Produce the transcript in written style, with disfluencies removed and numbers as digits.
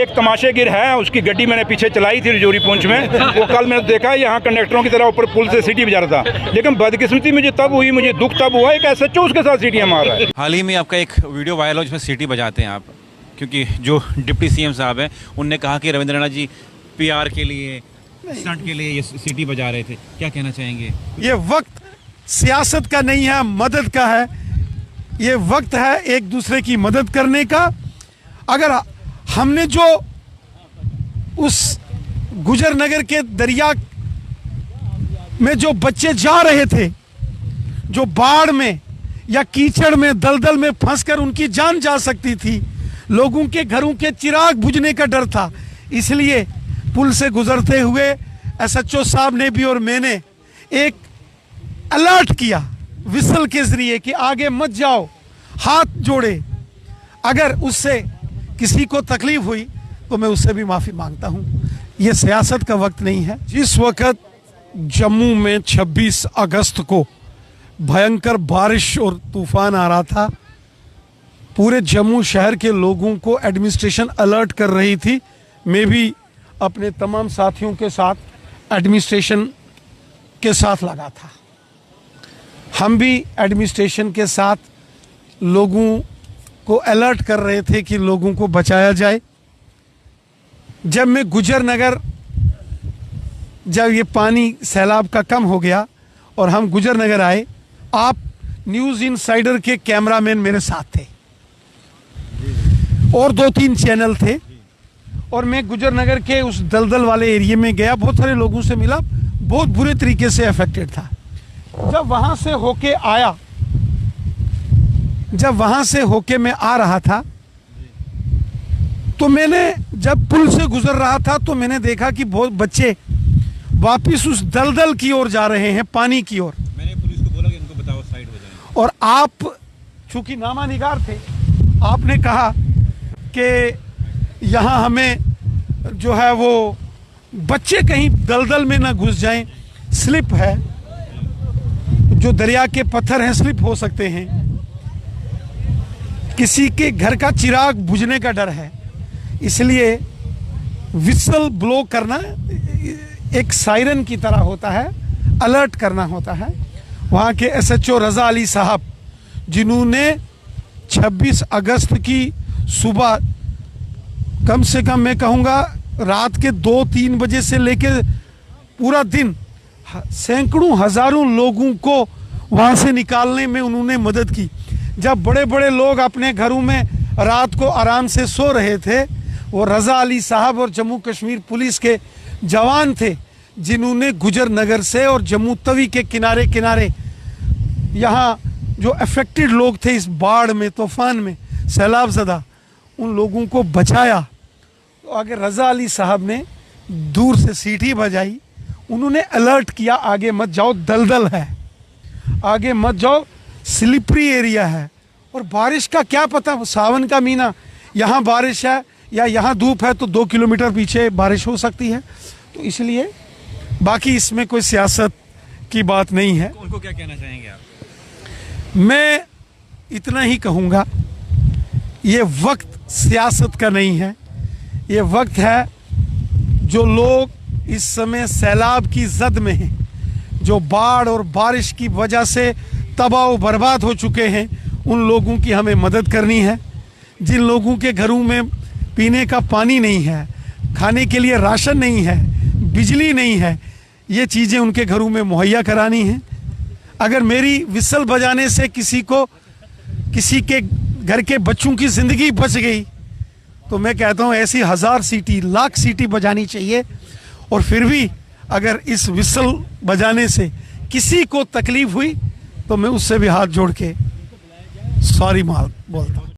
एक तमाशेगिर है, उसकी गड्डी मैंने पीछे चलाई थी रजौरी पुंछ में, वो कल मैंने देखा यहाँ कंडक्टरों की तरह ऊपर पुल से सीटी बजा रहा था, लेकिन बदकिस्मती मुझे तब हुई, मुझे दुख तब हुआ एक SHO उसके साथ सीटियाँ मार रहा है। हाल ही में आपका एक वीडियो वायरल हो जिसमें सीटी बजाते हैं आप, क्योंकि जो डिप्टी CM साहब हैं उनने कहा कि रविंद्रनाथ जी PR के लिए, स्टंट के लिए ये सीटी बजा रहे थे, क्या कहना चाहेंगे? ये वक्त सियासत का नहीं है, मदद का है। ये वक्त है एक दूसरे की मदद करने का। अगर हमने जो उस गुजर नगर के दरिया में जो बच्चे जा रहे थे, जो बाढ़ में या कीचड़ में दलदल में फंसकर उनकी जान जा सकती थी, लोगों के घरों के चिराग बुझने का डर था, इसलिए पुल से गुजरते हुए SHO साहब ने भी और मैंने एक अलर्ट किया विसल के जरिए कि आगे मत जाओ, हाथ जोड़े। अगर उससे किसी को तकलीफ हुई तो मैं उससे भी माफ़ी मांगता हूं। यह सियासत का वक्त नहीं है। जिस वक्त जम्मू में 26 अगस्त को भयंकर बारिश और तूफान आ रहा था, पूरे जम्मू शहर के लोगों को एडमिनिस्ट्रेशन अलर्ट कर रही थी। मैं भी अपने तमाम साथियों के साथ एडमिनिस्ट्रेशन के साथ लगा था। हम भी एडमिनिस्ट्रेशन के साथ लोगों को अलर्ट कर रहे थे कि लोगों को बचाया जाए। जब मैं गुजर नगर, जब ये पानी सैलाब का कम हो गया और हम गुजर नगर आए, आप न्यूज़ इनसाइडर के कैमरामैन मेरे साथ थे और 2-3 चैनल थे, और मैं गुजर नगर के उस दलदल वाले एरिया में गया, बहुत सारे लोगों से मिला, बहुत बुरे तरीके से अफेक्टेड था। जब वहां से होके आया, जब वहां से होके मैं आ रहा था, तो मैंने जब पुल से गुजर रहा था तो मैंने देखा कि बहुत बच्चे वापिस उस दलदल की ओर जा रहे हैं, पानी की ओर। मैंने पुलिस को बोला कि इनको बताओ साइड हो जाए, और आप चूंकि नामा निगार थे, आपने कहा कि यहाँ हमें जो है वो बच्चे कहीं दलदल में ना घुस जाएं, स्लिप है, जो दरिया के पत्थर हैं स्लिप हो सकते हैं, किसी के घर का चिराग बुझने का डर है, इसलिए विसल ब्लो करना एक सायरन की तरह होता है, अलर्ट करना होता है। वहाँ के SHO रजा अली साहब, जिन्होंने 26 अगस्त की सुबह कम से कम मैं कहूँगा रात के 2-3 बजे से लेकर पूरा दिन सैकड़ों हजारों लोगों को वहाँ से निकालने में उन्होंने मदद की। जब बड़े बड़े लोग अपने घरों में रात को आराम से सो रहे थे, वो रजा अली साहब और जम्मू कश्मीर पुलिस के जवान थे, जिन्होंने गुजर नगर से और जम्मू तवी के किनारे किनारे यहाँ जो अफेक्टेड लोग थे इस बाढ़ में, तूफान में, सैलाब ज़दा, उन लोगों को बचाया। तो आगे रजा अली साहब ने दूर से सीटी बजाई, उन्होंने अलर्ट किया आगे मत जाओ, दलदल है, आगे मत जाओ, स्लिपरी एरिया है। और बारिश का क्या पता, सावन का महीना, यहाँ बारिश है या यहाँ धूप है तो 2 किलोमीटर पीछे बारिश हो सकती है। तो इसलिए बाकी इसमें कोई सियासत की बात नहीं है। उनको क्या कहना चाहेंगे आप? मैं इतना ही कहूँगा, ये वक्त सियासत का नहीं है, ये वक्त है जो लोग इस समय सैलाब की जद में हैं, जो बाढ़ और बारिश की वजह से तबाह बर्बाद हो चुके हैं, उन लोगों की हमें मदद करनी है। जिन लोगों के घरों में पीने का पानी नहीं है, खाने के लिए राशन नहीं है, बिजली नहीं है, ये चीज़ें उनके घरों में मुहैया करानी है। अगर मेरी विसल बजाने से किसी के घर के बच्चों की ज़िंदगी बच गई, तो मैं कहता हूँ ऐसी 1000 सीटी, लाख सीटी बजानी चाहिए। और फिर भी अगर इस विसल बजाने से किसी को तकलीफ हुई तो मैं उससे भी हाथ जोड़ के सॉरी बोलता हूँ।